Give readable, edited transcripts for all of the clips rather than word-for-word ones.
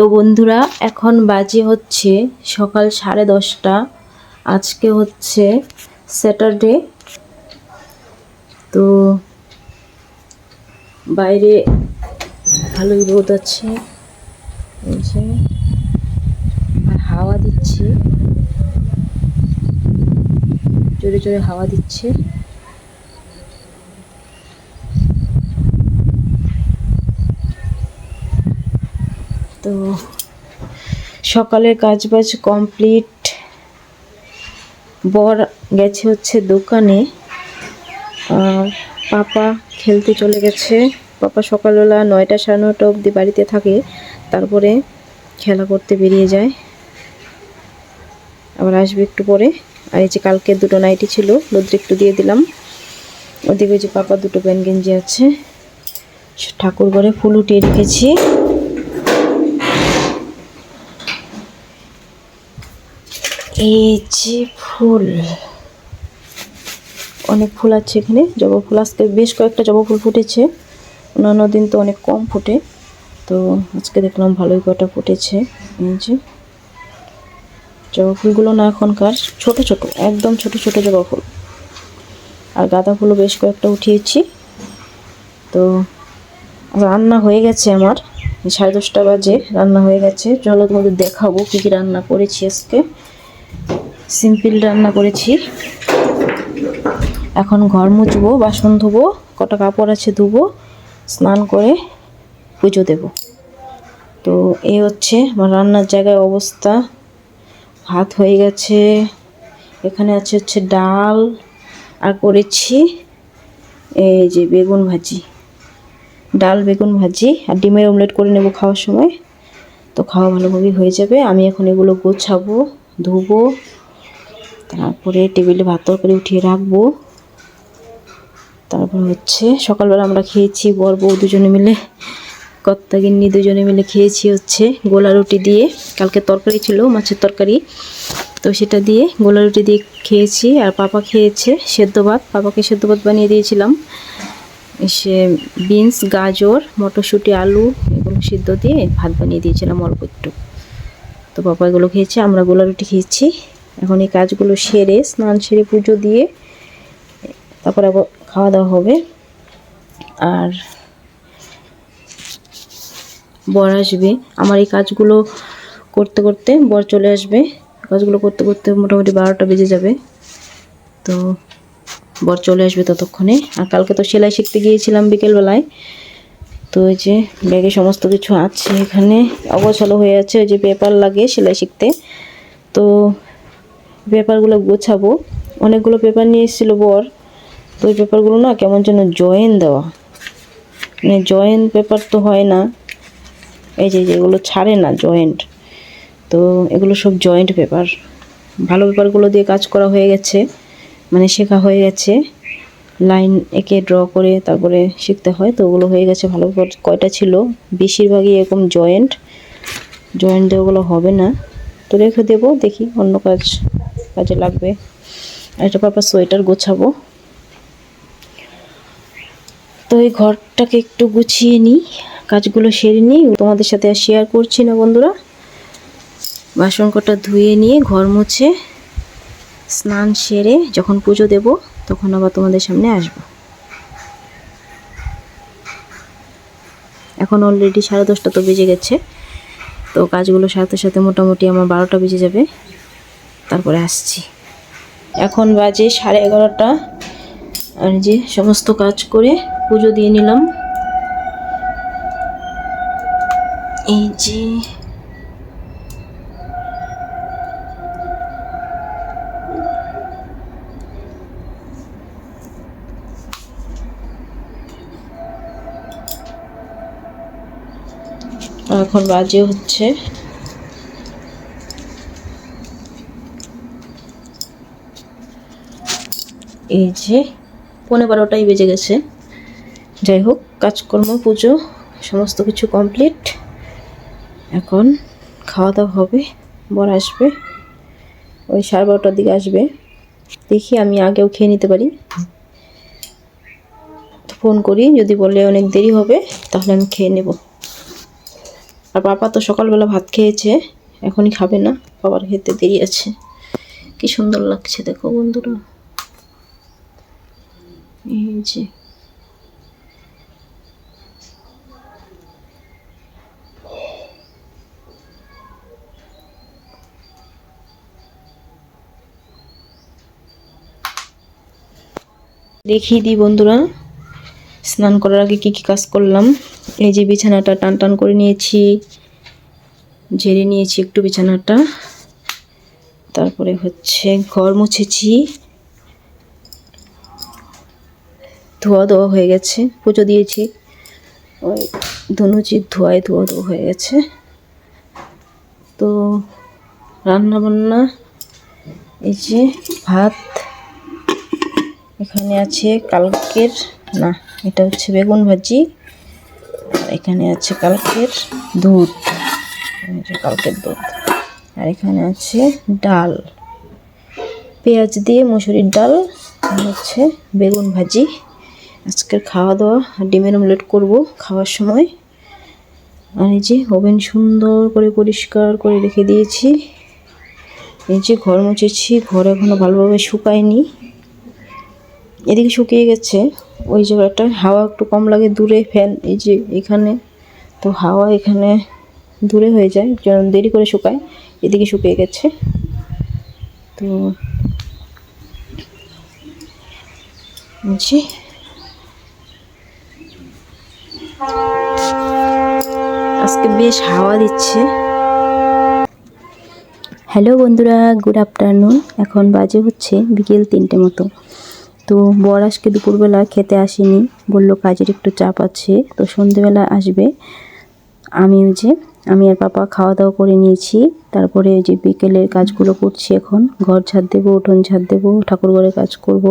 তো বন্ধুরা, এখন বাজে হচ্ছে সকাল 10:30। আজকে হচ্ছে স্যাটারডে। তো বাইরে ভালোই রোদ আছে, আর হাওয়া দিচ্ছে, জোরে জোরে হাওয়া দিচ্ছে। তো সকালের কাজবাজ কমপ্লিট। বর গেছে হচ্ছে দোকানে, আর পাপা খেলতে চলে গেছে। পাপা সকালবেলা 9টা 9:30 অবধি বাড়িতে থাকে, তারপরে খেলা করতে বেরিয়ে যায়, আবার আসবে একটু পরে। আর এই যে কালকে 2টো নাইটি ছিল, রোদ্রে একটু দিয়ে দিলাম। ওদিকে যে পাপা 2টো প্যান্ট গেঞ্জি আছে। ঠাকুর ঘরে ফুল উঠিয়ে রেখেছি। এই যে ফুল, অনেক ফুল আছে এখানে। জবা ফুল আজকে বেশ কয়েকটা জবা ফুল ফুটেছে, অন্যান্য দিন তো অনেক কম ফুটে। তো আজকে দেখলাম ভালোই কটা ফুটেছে। এই যে জবা ফুলগুলো না এখনকার ছোট ছোট, একদম ছোট ছোট জবা ফুল। আর গাঁদা ফুলও বেশ কয়েকটা উঠিয়েছি। তো রান্না হয়ে গেছে আমার, 10:30 বাজে রান্না হয়ে গেছে। চলো তোমাদের দেখাবো কী কী রান্না করেছি আজকে। সিম্পল রান্না করেছি। এখন ঘর মুছবো, বাসন ধোবো, কটা কাপড় আছে ধুবো, স্নান করে পুজো দেব। তো এই হচ্ছে আমার রান্নার জায়গায় অবস্থা। ভাত হয়ে গেছে, এখানে আছে হচ্ছে ডাল, আর করেছি এই যে বেগুন ভাজি। ডাল বেগুন ভাজি আর ডিমের অমলেট করে নেব খাওয়ার সময়। তো খাওয়া ভালোভাবেই হয়ে যাবে। আমি এখন এগুলো গোছাবো, ধুবো, তারপরে টেবিলে ভাত তরকারি উঠিয়ে রাখবো। তারপর হচ্ছে সকালবেলা আমরা খেয়েছি বর বউ দুজনে মিলে, কর্তা গিন্নি দুজনে মিলে খেয়েছি হচ্ছে গোলা রুটি দিয়ে। কালকে তরকারি ছিল, মাছের তরকারি, তো সেটা দিয়ে গোলা রুটি দিয়ে খেয়েছি। আর পাপা খেয়েছে সেদ্ধ ভাত। পাপাকে সেদ্ধ ভাত বানিয়ে দিয়েছিলাম, সে বিনস, গাজর, মটরশুঁটি, আলু এগুলো সিদ্ধ দিয়ে ভাত বানিয়ে দিয়েছিলাম অল্প একটু। তো পাপা এগুলো খেয়েছে, আমরা গোলা রুটি খেয়েছি। এখন এই কাজগুলো সেরে, স্নান সেরে, পুজো দিয়ে তারপরে আবার খাওয়া দাওয়া হবে। আর বর আসবে। আমার এই কাজগুলো করতে করতে বর চলে আসবে। কাজগুলো করতে করতে মোটামুটি 12টা বেজে যাবে। তো বর চলে আসবে ততক্ষণে। আর কালকে তো সেলাই শিখতে গিয়েছিলাম বিকেলবেলায়। তো ওই যে ব্যাগে সমস্ত কিছু আছে, এখানে অগোছালো হয়ে আছে। ওই যে পেপার লাগে সেলাই শিখতে, তো পেপারগুলো গোছাবো। অনেকগুলো পেপার নিয়ে এসেছিলো বর। তো ওই পেপারগুলো না কেমন যেন জয়েন দেওয়া, মানে জয়েন্ট পেপার তো হয় না, এই যে যেগুলো ছাড়ে না জয়েন্ট, তো এগুলো সব জয়েন্ট পেপার। ভালো পেপারগুলো দিয়ে কাজ করা হয়ে গেছে, মানে শেখা হয়ে গেছে। লাইন এঁকে ড্র করে তারপরে শিখতে হয়। তো ওগুলো হয়ে গেছে। ভালো পেপার কয়টা ছিল, বেশিরভাগই এরকম জয়েন্ট দেওয়াগুলো হবে না। তো রেখে দেবো, দেখি অন্য কাজে লাগবে। আর একটা পাপা সোয়েটার গোছাবো। তো এই ঘরটাকে একটু গুছিয়ে নিই, কাজগুলো সেরে নিই। তোমাদের সাথে আর শেয়ার করছি না বন্ধুরা। বাসন কটা ধুয়ে নিয়ে ঘর মুছে স্নান সেরে যখন পুজো দেব তখন আবার তোমাদের সামনে আসব। এখন অলরেডি 10:30 তো বেজে গেছে। তো কাজগুলো সাথে সাথে মোটামুটি আমার 12টা বেজে যাবে, তারপরে আসছি। এখন বাজে 11:30। আর যে সমস্ত কাজ করে পুজো দিয়ে নিলাম। এই যে এখন বাজে হচ্ছে এই যে 11:15 বেজে গেছে। যাই হোক, কাজকর্ম পুজো সমস্ত কিছু কমপ্লিট। এখন খাওয়া দাওয়া হবে। বর আসবে ওই 12:30টার দিকে আসবে। দেখি আমি আগেও খেয়ে নিতে পারি, ফোন করি। যদি বলে অনেক দেরি হবে তাহলে আমি খেয়ে নেব। আর পাপা তো সকালবেলা ভাত খেয়েছে, এখনই খাবে না, বাবার খেতে দেরি আছে। কি সুন্দর লাগছে দেখো বন্ধুরা, এই যে দেখিয়ে দিই বন্ধুরা স্নান করার আগে কি কি কাজ করলাম। এই যে বিছানাটা টান টান করে নিয়েছি, ঝেড়ে নিয়েছি একটু বিছানাটা, তারপরে হচ্ছে ঘর মুছেছি, ধোয়া ধোয়া হয়ে গেছে, পুজো দিয়েছি, ওই ধনুচির ধোয়া ধোয়া হয়ে গেছে। তো রান্না বান্না, এই যে ভাত, এখানে আছে কালকের, না এটা হচ্ছে বেগুন ভাজি, আর এখানে আছে কালকের দুধ, কালকের দুধ, আর এখানে আছে ডাল, পেঁয়াজ দিয়ে মুসুরির ডাল, আর হচ্ছে বেগুন ভাজি। আজকের খাওয়া দাওয়া, ডিমের অমলেট করব খাওয়ার সময়। আর এই যে ওভেন সুন্দর করে পরিষ্কার করে রেখে দিয়েছি। এই যে ঘর মুছেছি, ঘর এখনো ভালোভাবে শুকায়নি, এদিকে শুকিয়ে গেছে, ওই জায়গাটা হাওয়া একটু কম লাগে, দূরে ফ্যান এই যে এখানে, তো হাওয়া এখানে দূরে হয়ে যায়, যেন দেরি করে শুকায়। এদিকে শুকিয়ে গেছে। তো জি আজকে বেশ হাওয়া দিচ্ছে। হ্যালো বন্ধুরা, গুড আফটারনুন। এখন বাজে হচ্ছে বিকেল 3টে মতো। তো বর আজকে দুপুরবেলা খেতে আসেনি, বলল কাজের একটু চাপ আছে, তো সন্ধেবেলা আসবে। আমি আর পাপা খাওয়া দাওয়া করে নিয়েছি, তারপরে ওই যে বিকেলের কাজগুলো করছি। এখন ঘর ঝাড় দেবো, উঠোন ঝাড় দেবো, ঠাকুর ঘরে কাজ করব।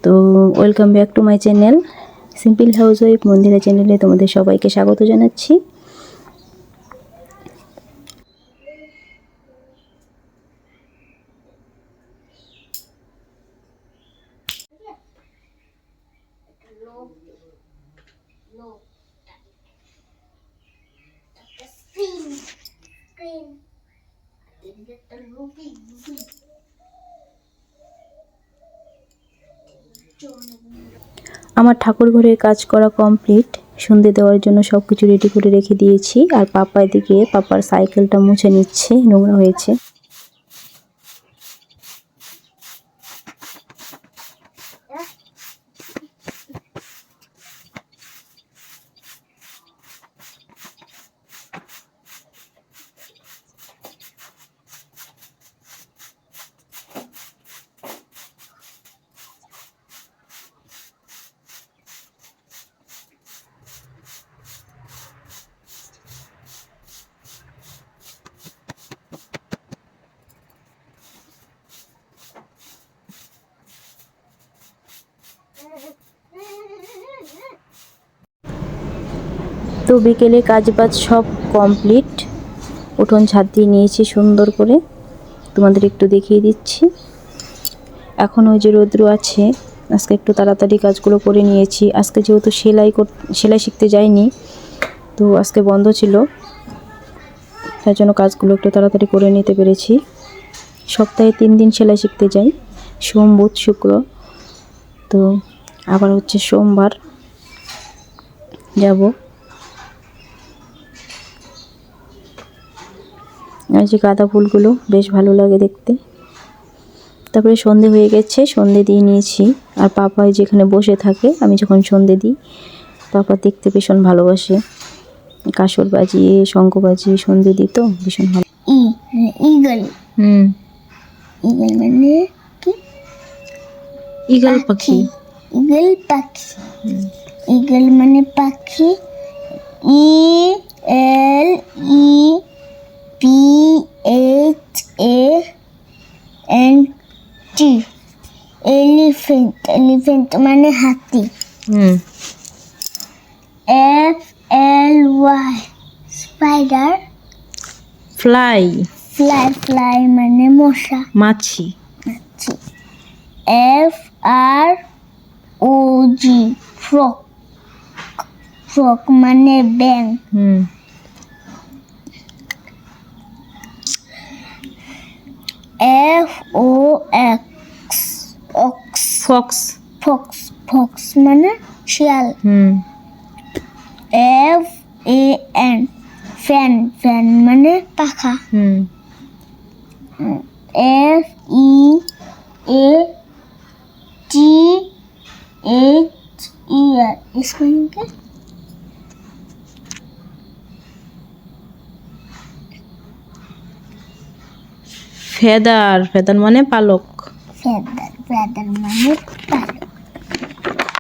তো welcome back to my channel simple housewife Mandira চ্যানেলে তোমাদের সবাইকে স্বাগত জানাচ্ছি। আমার ঠাকুর ঘরের কাজ করা কমপ্লিট, সন্ধে দেওয়ার জন্য সব কিছু রেডি করে রেখে দিয়েছি। আর পাপা এদিকে পাপার সাইকেলটা মুছে নিচ্ছে, নোংরা হয়েছে। তো বিকেলে কাজ বাজ সব কমপ্লিট, উঠোন ঝাড় দিয়ে নিয়েছি সুন্দর করে, তোমাদের একটু দেখিয়ে দিচ্ছি। এখন ওই যে রৌদ্র আছে, আজকে একটু তাড়াতাড়ি কাজগুলো করে নিয়েছি। আজকে যেহেতু সেলাই শিখতে যাইনি, তো আজকে বন্ধ ছিল, তার জন্য কাজগুলো একটু তাড়াতাড়ি করে নিতে পেরেছি। সপ্তাহে 3 দিন সেলাই শিখতে যাই, সোম বুধ শুক্র। তো আবার হচ্ছে সোমবার যাব। আর যে গাঁদা ফুলগুলো বেশ ভালো লাগে দেখতে। তারপরে সন্ধে হয়ে গেছে, সন্ধে দিয়ে নিয়েছি। আর পাপা যেখানে বসে থাকে, আমি যখন সন্ধে দিই, পাপা দেখতে ভীষণ ভালোবাসে, কাসর বাজিয়ে শঙ্খ বাজিয়ে সন্ধে দিত, ভীষণ ভালো। ইগল, ইগল মানে কি? ইগল পাখি, ইগল পাখি, ইগল মানে পাখি। ELEPHANT, এলিফ্যান্ট, এলিফ্যান্ট মানে হাতি। FLY, spider. Fly, fly, fly মানে মশা, মাছি, মাছি। FROG, ফ্রক, ফ্রক মানে ব্যাঙ। FOX অক্স ফক্স। ফক্স ফক্স মানে শিয়াল। FAN ফ্যান ফ্যান মানে পাখা। FEATHER इसको क्या? ফেদার, ফেদার মানে পালক। ফেদার ফেদার মানে পাখা।